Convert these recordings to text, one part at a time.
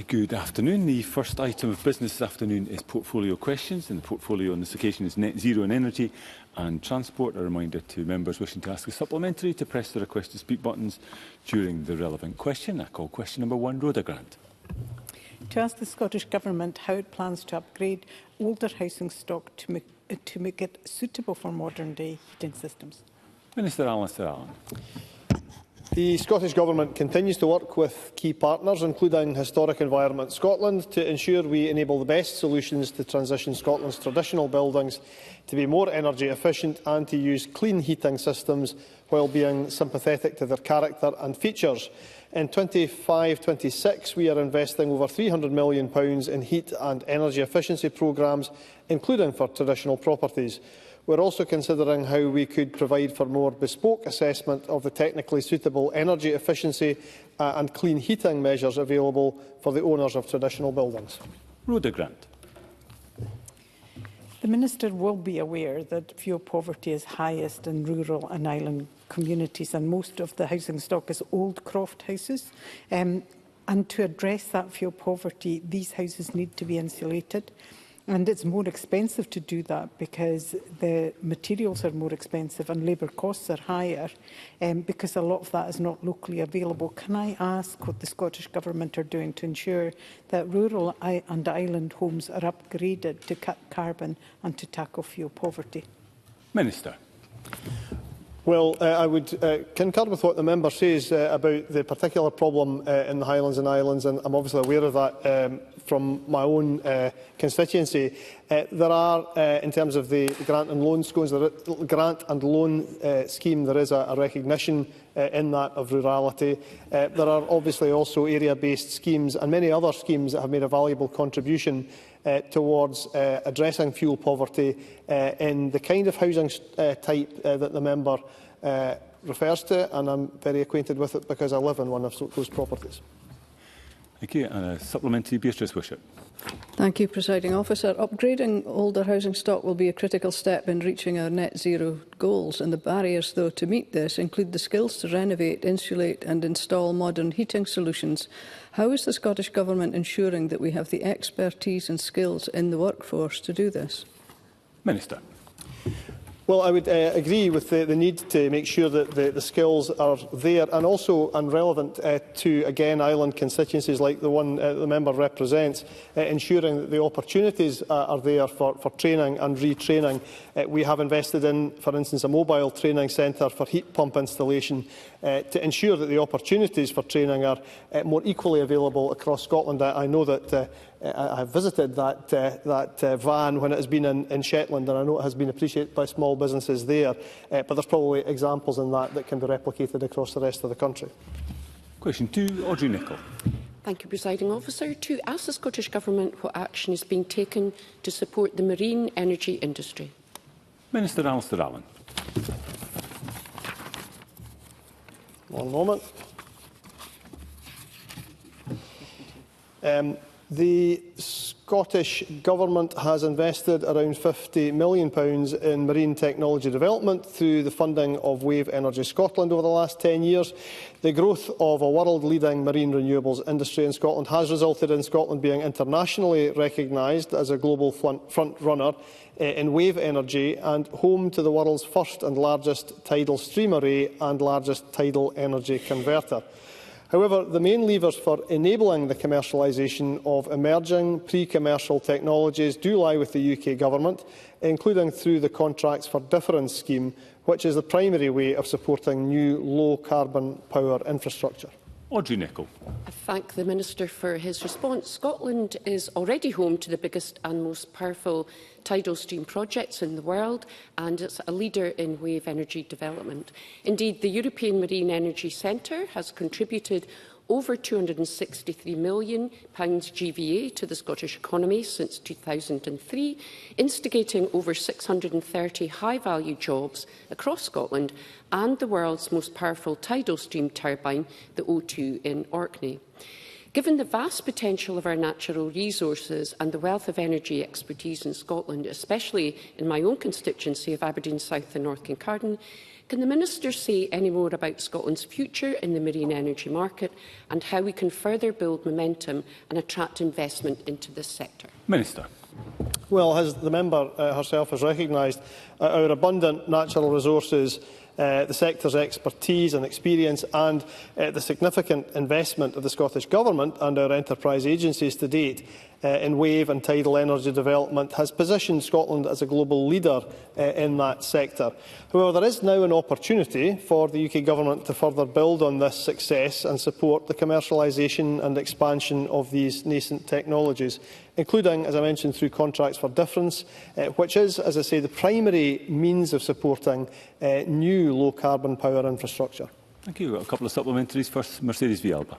Good afternoon. The first item of business this afternoon is portfolio questions, and the portfolio on this occasion is net zero in energy and transport. A reminder to members wishing to ask a supplementary to press the request to speak buttons during the relevant question. I call question number 1, Rhoda Grant. To ask the Scottish Government how it plans to upgrade older housing stock to make it suitable for modern-day heating systems. Minister Alistair Allen. The Scottish Government continues to work with key partners, including Historic Environment Scotland, to ensure we enable the best solutions to transition Scotland's traditional buildings to be more energy efficient and to use clean heating systems while being sympathetic to their character and features. In 25-26, we are investing over £300 million in heat and energy efficiency programmes, including for traditional properties. We're also considering how we could provide for more bespoke assessment of the technically suitable energy efficiency and clean heating measures available for the owners of traditional buildings. Rhoda Grant. The Minister will be aware that fuel poverty is highest in rural and island communities, and most of the housing stock is old croft houses. And to address that fuel poverty, these houses need to be insulated. And it's more expensive to do that because the materials are more expensive and labour costs are higher, because a lot of that is not locally available. Can I ask what the Scottish Government are doing to ensure that rural and island homes are upgraded to cut carbon and to tackle fuel poverty? Minister. Well, I would concur with what the member says about the particular problem in the Highlands and Islands, and I'm obviously aware of that from my own constituency. There are, in terms of the grant and loan scheme, there is a recognition in that of rurality. There are obviously also area-based schemes and many other schemes that have made a valuable contribution towards addressing fuel poverty in the kind of housing type that the member refers to, and I'm very acquainted with it because I live in one of those properties. Thank you. And a supplementary, Beatrice Wishart. Thank you, Presiding Officer. Upgrading older housing stock will be a critical step in reaching our net zero goals, and the barriers, though, to meet this include the skills to renovate, insulate and install modern heating solutions. How is the Scottish Government ensuring that we have the expertise and skills in the workforce to do this? Minister. Well, I would agree with the need to make sure that the skills are there and also relevant to, again, island constituencies like the one the member represents, ensuring that the opportunities are there for training and retraining. We have invested in, for instance, a mobile training centre for heat pump installation to ensure that the opportunities for training are more equally available across Scotland. I know that I have visited that van when it has been in Shetland, and I know it has been appreciated by small businesses there, but there's probably examples in that can be replicated across the rest of the country. Question 2, Audrey Nicholl. Thank you, Presiding Officer. To ask the Scottish Government what action is being taken to support the marine energy industry. Minister Alistair Allen. One moment. The Scottish Government has invested around £50 million in marine technology development through the funding of Wave Energy Scotland over the last 10 years. The growth of a world-leading marine renewables industry in Scotland has resulted in Scotland being internationally recognised as a global front-runner in wave energy and home to the world's first and largest tidal stream array and largest tidal energy converter. However, the main levers for enabling the commercialisation of emerging pre-commercial technologies do lie with the UK Government, including through the Contracts for Difference scheme, which is the primary way of supporting new low-carbon power infrastructure. Audrey Nicholl. I thank the Minister for his response. Scotland is already home to the biggest and most powerful tidal stream projects in the world, and it's a leader in wave energy development. Indeed, the European Marine Energy Centre has contributed over £263 million GVA to the Scottish economy since 2003, instigating over 630 high-value jobs across Scotland and the world's most powerful tidal stream turbine, the O2 in Orkney. Given the vast potential of our natural resources and the wealth of energy expertise in Scotland, especially in my own constituency of Aberdeen South and North Kincardine, can the Minister say any more about Scotland's future in the marine energy market and how we can further build momentum and attract investment into this sector? Minister. Well, as the member herself has recognised, our abundant natural resources, the sector's expertise and experience and the significant investment of the Scottish Government and our enterprise agencies to date in wave and tidal energy development has positioned Scotland as a global leader in that sector. However, there is now an opportunity for the UK Government to further build on this success and support the commercialisation and expansion of these nascent technologies, including, as I mentioned, through contracts for difference, which is, as I say, the primary means of supporting new low-carbon power infrastructure. Thank you. We've got a couple of supplementaries. First, Mercedes Villalba.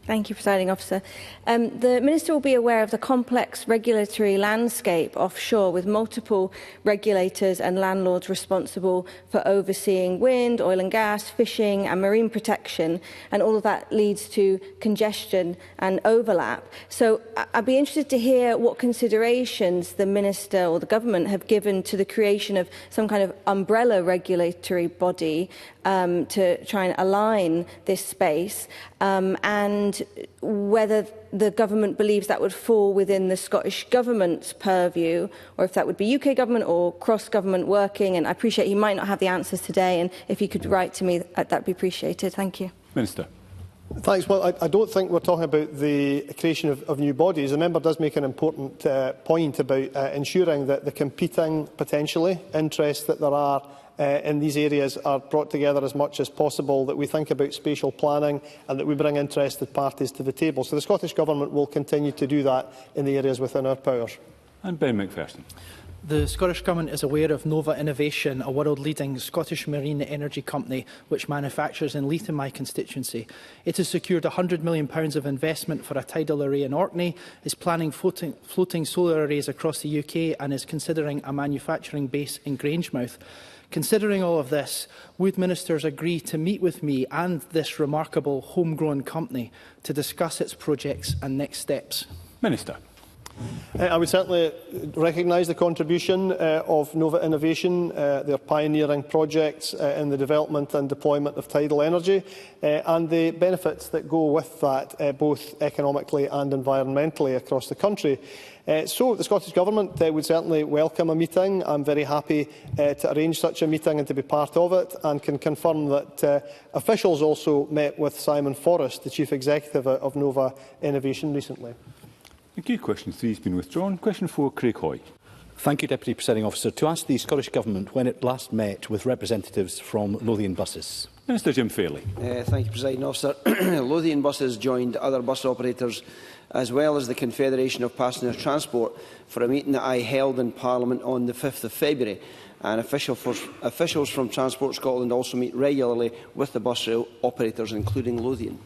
Thank you, Presiding Officer. The Minister will be aware of the complex regulatory landscape offshore, with multiple regulators and landlords responsible for overseeing wind, oil and gas, fishing and marine protection, and all of that leads to congestion and overlap. So I'd be interested to hear what considerations the Minister or the Government have given to the creation of some kind of umbrella regulatory body to try and align this space, and whether the Government believes that would fall within the Scottish Government's purview, or if that would be UK Government or cross-government working. And I appreciate he might not have the answers today, and if he could write to me, that would be appreciated. Thank you. Minister. Thanks. Well, I don't think we're talking about the creation of new bodies. The member does make an important point about ensuring that the competing, potentially, interests that there are in these areas are brought together as much as possible, that we think about spatial planning and that we bring interested parties to the table. So the Scottish Government will continue to do that in the areas within our powers. And Ben McPherson. The Scottish Government is aware of Nova Innovation, a world-leading Scottish marine energy company which manufactures in Leith in my constituency. It has secured £100 million of investment for a tidal array in Orkney, is planning floating solar arrays across the UK and is considering a manufacturing base in Grangemouth. Considering all of this, would ministers agree to meet with me and this remarkable homegrown company to discuss its projects and next steps? Minister. I would certainly recognise the contribution of Nova Innovation, their pioneering projects in the development and deployment of tidal energy, and the benefits that go with that, both economically and environmentally across the country. So the Scottish Government would certainly welcome a meeting. I'm very happy to arrange such a meeting and to be part of it, and can confirm that officials also met with Simon Forrest, the Chief Executive of Nova Innovation, recently. Thank you. Question 3 has been withdrawn. Question 4, Craig Hoy. Thank you, Deputy Presiding Officer. To ask the Scottish Government when it last met with representatives from Lothian Buses. Minister Jim Fairley. Thank you, Presiding Officer. Lothian Buses joined other bus operators as well as the Confederation of Passenger Transport for a meeting that I held in Parliament on the 5th of February. And officials from Transport Scotland also meet regularly with the bus rail operators, including Lothian.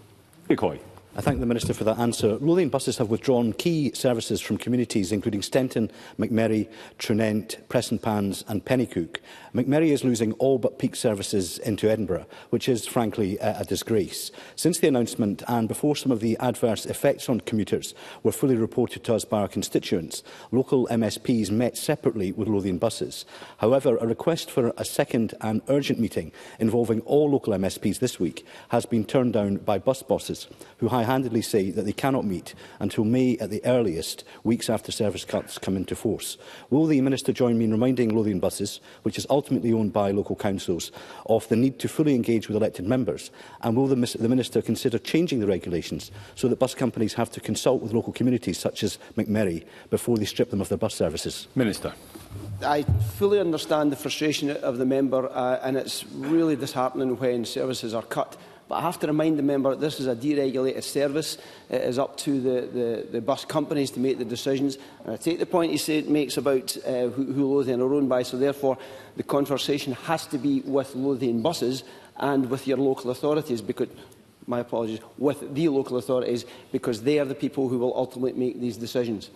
Craig Hoy. I thank the Minister for that answer. Lothian Buses have withdrawn key services from communities including Stenton, McMurray, Trunent, Prestonpans and Pennycook. McMurray is losing all but peak services into Edinburgh, which is frankly a disgrace. Since the announcement and before some of the adverse effects on commuters were fully reported to us by our constituents, local MSPs met separately with Lothian Buses. However, a request for a second and urgent meeting involving all local MSPs this week has been turned down by bus bosses, who high-handedly say that they cannot meet until May at the earliest, weeks after service cuts come into force. Will the Minister join me in reminding Lothian Buses, which is ultimately owned by local councils, of the need to fully engage with elected members? And will the Minister consider changing the regulations so that bus companies have to consult with local communities such as McMurray before they strip them of their bus services? Minister. I fully understand the frustration of the member, and it's really disheartening when services are cut. But I have to remind the member that this is a deregulated service. It is up to the bus companies to make the decisions. And I take the point he makes about who Lothian are owned by, so therefore the conversation has to be with Lothian Buses and with your local authorities, because, my apologies, with the local authorities, because they are the people who will ultimately make these decisions.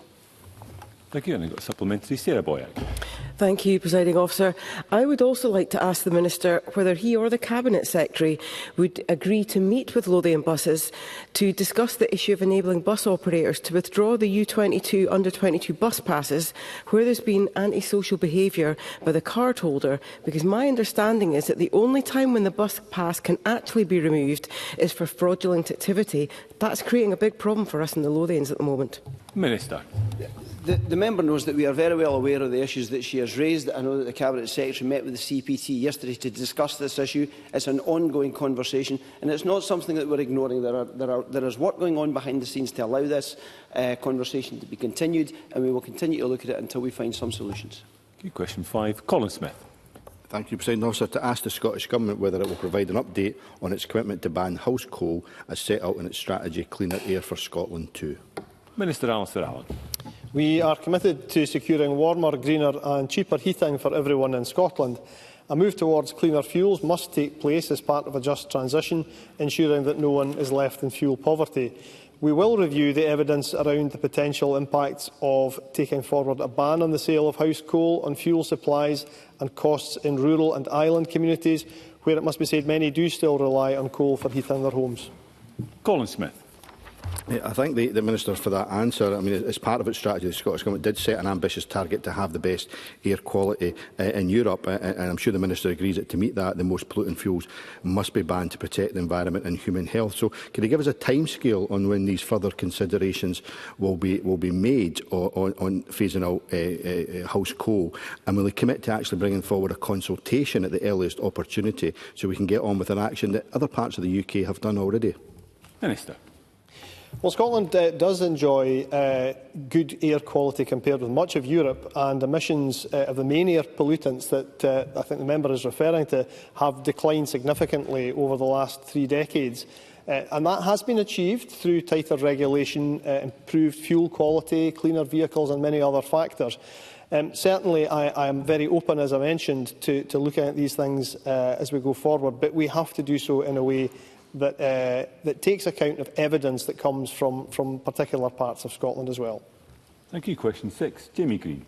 Thank you. And I've got a supplementary. Sarah Boyack. Thank you, Presiding Officer. I would also like to ask the Minister whether he or the Cabinet Secretary would agree to meet with Lothian Buses to discuss the issue of enabling bus operators to withdraw the U22 under-22 bus passes where there's been antisocial behaviour by the card holder, because my understanding is that the only time when the bus pass can actually be removed is for fraudulent activity. That's creating a big problem for us in the Lothians at the moment. Minister. The member knows that we are very well aware of the issues that she has raised. I know that the Cabinet Secretary met with the CPT yesterday to discuss this issue. It's an ongoing conversation, and it's not something that we're ignoring. There is work going on behind the scenes to allow this conversation to be continued, and we will continue to look at it until we find some solutions. Okay, question 5. Colin Smith. Thank you, President Officer. To ask the Scottish Government whether it will provide an update on its commitment to ban house coal as set out in its strategy Cleaner Air for Scotland 2. Minister Alistair Allen. We are committed to securing warmer, greener and cheaper heating for everyone in Scotland. A move towards cleaner fuels must take place as part of a just transition, ensuring that no one is left in fuel poverty. We will review the evidence around the potential impacts of taking forward a ban on the sale of house coal on fuel supplies and costs in rural and island communities, where it must be said many do still rely on coal for heating their homes. Colin Smith. I thank the Minister for that answer. I mean, as part of its strategy, the Scottish Government did set an ambitious target to have the best air quality in Europe, and I'm sure the Minister agrees that to meet that, the most polluting fuels must be banned to protect the environment and human health. So, can he give us a timescale on when these further considerations will be made on phasing out house coal, and will he commit to actually bringing forward a consultation at the earliest opportunity so we can get on with an action that other parts of the UK have done already? Minister. Well, Scotland does enjoy good air quality compared with much of Europe, and emissions of the main air pollutants that I think the member is referring to have declined significantly over the last 3 decades. And that has been achieved through tighter regulation, improved fuel quality, cleaner vehicles and many other factors. Certainly, I am very open, as I mentioned, to looking at these things as we go forward, but we have to do so in a way that takes account of evidence that comes from particular parts of Scotland as well. Thank you. Question 6. Jamie Green.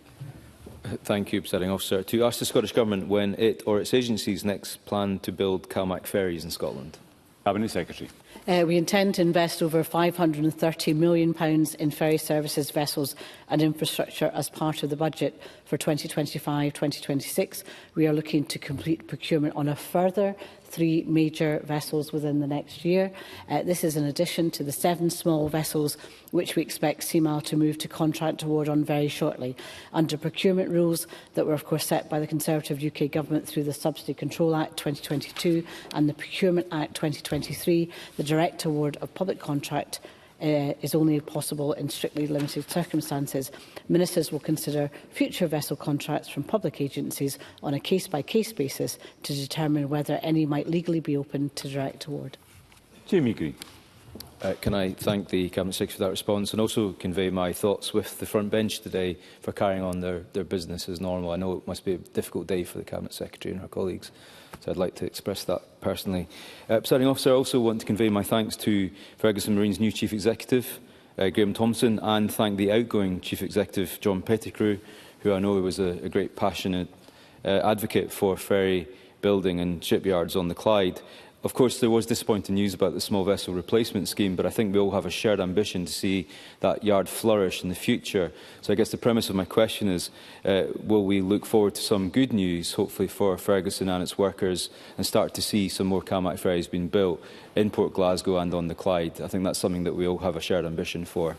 Thank you, Presiding Officer. To ask the Scottish Government when it or its agencies next plan to build CalMac ferries in Scotland. Cabinet Secretary. We intend to invest over £530 million in ferry services, vessels and infrastructure as part of the budget for 2025-2026. We are looking to complete procurement on a further 3 major vessels within the next year. This is in addition to the 7 small vessels which we expect CMAL to move to contract award on very shortly. Under procurement rules that were of course set by the Conservative UK Government through the Subsidy Control Act 2022 and the Procurement Act 2023, the direct award of public contract is only possible in strictly limited circumstances. Ministers will consider future vessel contracts from public agencies on a case-by-case basis to determine whether any might legally be open to direct award. Jamie Green. Can I thank the Cabinet Secretary for that response and also convey my thoughts with the front bench today for carrying on their business as normal. I know it must be a difficult day for the Cabinet Secretary and her colleagues, so I'd like to express that personally. Presiding Officer, I also want to convey my thanks to Ferguson Marine's new Chief Executive, Graham Thompson, and thank the outgoing Chief Executive, John Pettigrew, who I know was a great passionate advocate for ferry building and shipyards on the Clyde. Of course, there was disappointing news about the small vessel replacement scheme, but I think we all have a shared ambition to see that yard flourish in the future. So I guess the premise of my question is, will we look forward to some good news, hopefully for Ferguson and its workers, and start to see some more CalMac ferries being built in Port Glasgow and on the Clyde? I think that's something that we all have a shared ambition for.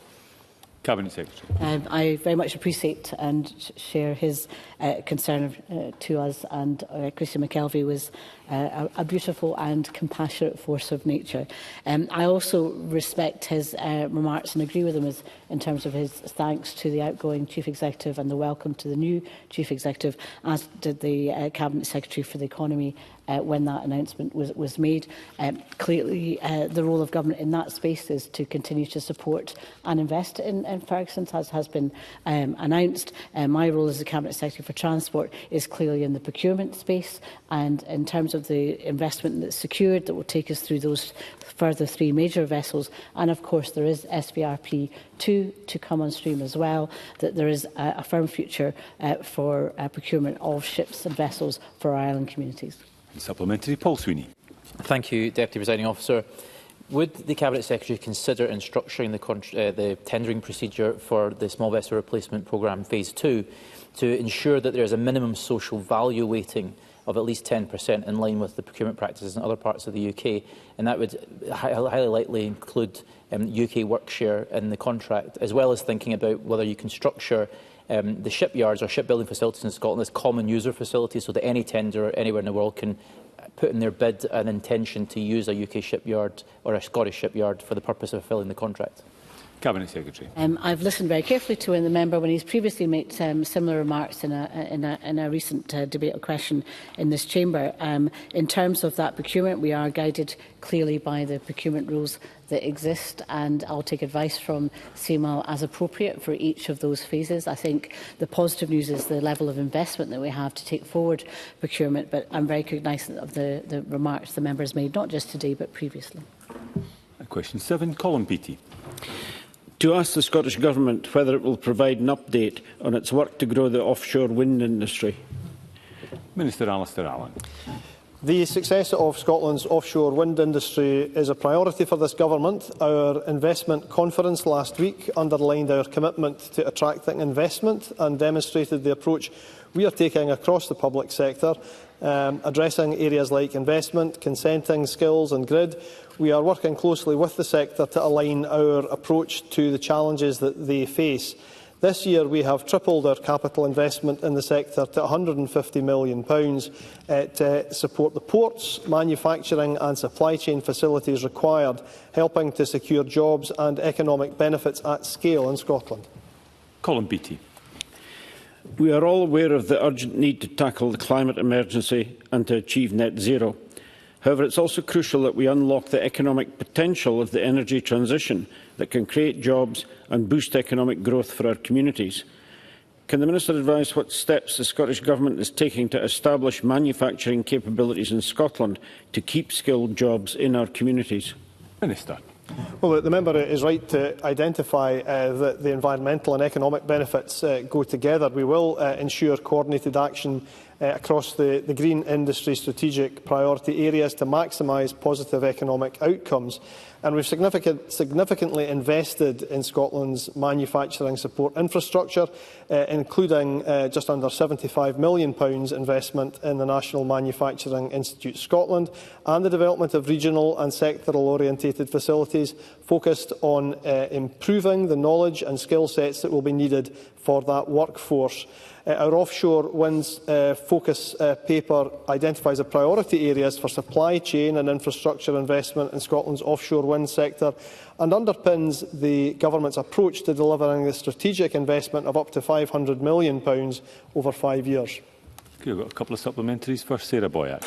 Cabinet Secretary. I very much appreciate and share his concern to us, and Christian McKelvey was a beautiful and compassionate force of nature. I also respect his remarks and agree with him in terms of his thanks to the outgoing Chief Executive and the welcome to the new Chief Executive, as did the Cabinet Secretary for the Economy when that announcement was made. Clearly, the role of government in that space is to continue to support and invest in Ferguson, as has been announced. My role as the Cabinet Secretary for Transport is clearly in the procurement space, and in terms of the investment that's secured that will take us through those further 3 major vessels, and of course there is SVRP 2 to come on stream as well, that there is a firm future for procurement of ships and vessels for our island communities. Supplementary, Paul Sweeney. Thank you, Deputy Presiding Officer. Would the Cabinet Secretary consider in structuring the tendering procedure for the Small Vessel Replacement Programme Phase 2 to ensure that there is a minimum social value weighting of at least 10% in line with the procurement practices in other parts of the UK, and that would highly likely include UK work share in the contract, as well as thinking about whether you can structure the shipyards or shipbuilding facilities in Scotland as common user facilities, so that any tenderer anywhere in the world can put in their bid an intention to use a UK shipyard or a Scottish shipyard for the purpose of fulfilling the contract. Cabinet Secretary. I've listened very carefully to the member when he's previously made similar remarks in a recent debate or question in this chamber. In terms of that procurement, we are guided clearly by the procurement rules that exist, and I'll take advice from CMAL as appropriate for each of those phases. I think the positive news is the level of investment that we have to take forward procurement, but I'm very cognizant of the remarks the member has made, not just today but previously. Question 7, Colin Beattie. To ask the Scottish Government whether it will provide an update on its work to grow the offshore wind industry. Minister Alistair Allen. The success of Scotland's offshore wind industry is a priority for this Government. Our investment conference last week underlined our commitment to attracting investment and demonstrated the approach we are taking across the public sector, addressing areas like investment, consenting, skills and grid. We are working closely with the sector to align our approach to the challenges that they face. This year we have tripled our capital investment in the sector to £150 million to support the ports, manufacturing and supply chain facilities required, helping to secure jobs and economic benefits at scale in Scotland. Colin Beattie. We are all aware of the urgent need to tackle the climate emergency and to achieve net zero. However, it's also crucial that we unlock the economic potential of the energy transition that can create jobs and boost economic growth for our communities. Can the Minister advise what steps the Scottish Government is taking to establish manufacturing capabilities in Scotland to keep skilled jobs in our communities? Minister. Well, the member is right to identify that the environmental and economic benefits go together. We will ensure coordinated action across the green industry strategic priority areas to maximise positive economic outcomes. And we've significantly invested in Scotland's manufacturing support infrastructure, including just under £75 million investment in the National Manufacturing Institute Scotland and the development of regional and sectoral-orientated facilities focused on improving the knowledge and skill sets that will be needed for that workforce. Our offshore winds focus paper identifies the priority areas for supply chain and infrastructure investment in Scotland's offshore wind sector and underpins the Government's approach to delivering the strategic investment of up to £500 million over 5 years. Okay, we've got a couple of supplementaries. First, Sarah Boyack.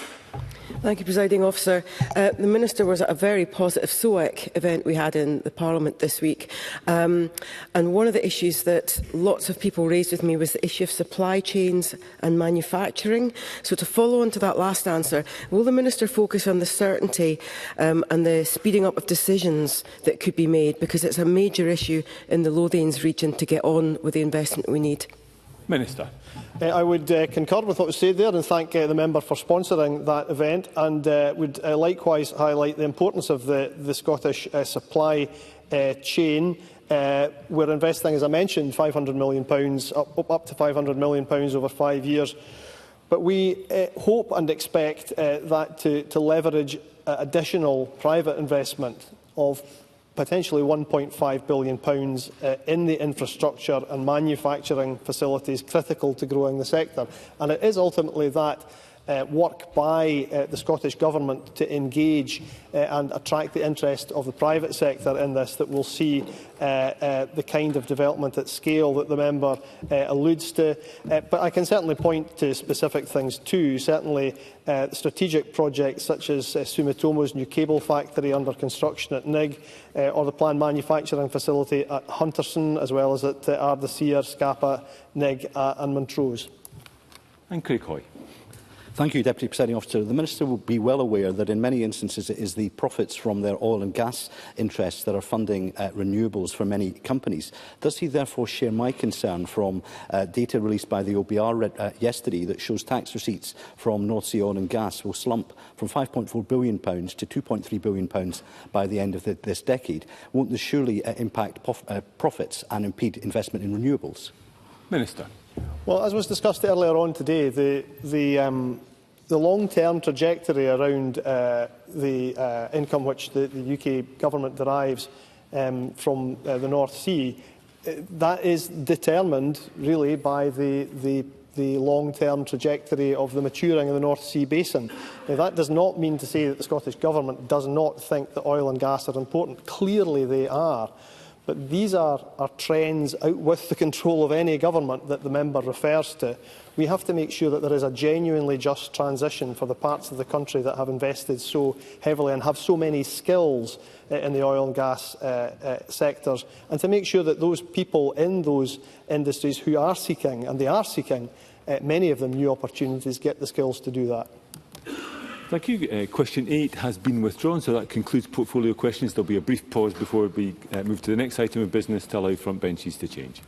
Thank you, Presiding Officer. The Minister was at a very positive SOEC event we had in the Parliament this week. And one of the issues that lots of people raised with me was the issue of supply chains and manufacturing. So to follow on to that last answer, will the Minister focus on the certainty and the speeding up of decisions that could be made? Because it's a major issue in the Lothians region to get on with the investment we need. Minister. I would concur with what was said there and thank the member for sponsoring that event, and would likewise highlight the importance of the Scottish supply chain. We're investing, as I mentioned, £500 million, up to £500 million over 5 years. But we hope and expect that to leverage additional private investment of potentially £1.5 billion in the infrastructure and manufacturing facilities critical to growing the sector. And it is ultimately that work by the Scottish Government to engage and attract the interest of the private sector in this that will see the kind of development at scale that the member alludes to. But I can certainly point to specific things too. Certainly strategic projects such as Sumitomo's new cable factory under construction at Nig, or the planned manufacturing facility at Hunterston, as well as at Ardasir, Scapa, Nig and Montrose. And Craig Hoy. Thank you, Deputy Presiding Officer. The Minister will be well aware that in many instances it is the profits from their oil and gas interests that are funding renewables for many companies. Does he therefore share my concern from data released by the OBR yesterday that shows tax receipts from North Sea oil and gas will slump from £5.4 billion to £2.3 billion by the end of this decade? Won't this surely impact profits and impede investment in renewables? Minister. Well, as was discussed earlier on today, the long-term trajectory around the income which the UK government derives from the North Sea, that is determined really by the long-term trajectory of the maturing of the North Sea basin. Now, that does not mean to say that the Scottish Government does not think that oil and gas are important. Clearly they are. But these are trends out with the control of any government that the member refers to. We have to make sure that there is a genuinely just transition for the parts of the country that have invested so heavily and have so many skills in the oil and gas sectors, and to make sure that those people in those industries who are seeking, and they are seeking, many of them new opportunities, get the skills to do that. Thank you. Question 8 has been withdrawn, so that concludes portfolio questions. There will be a brief pause before we move to the next item of business to allow front benches to change.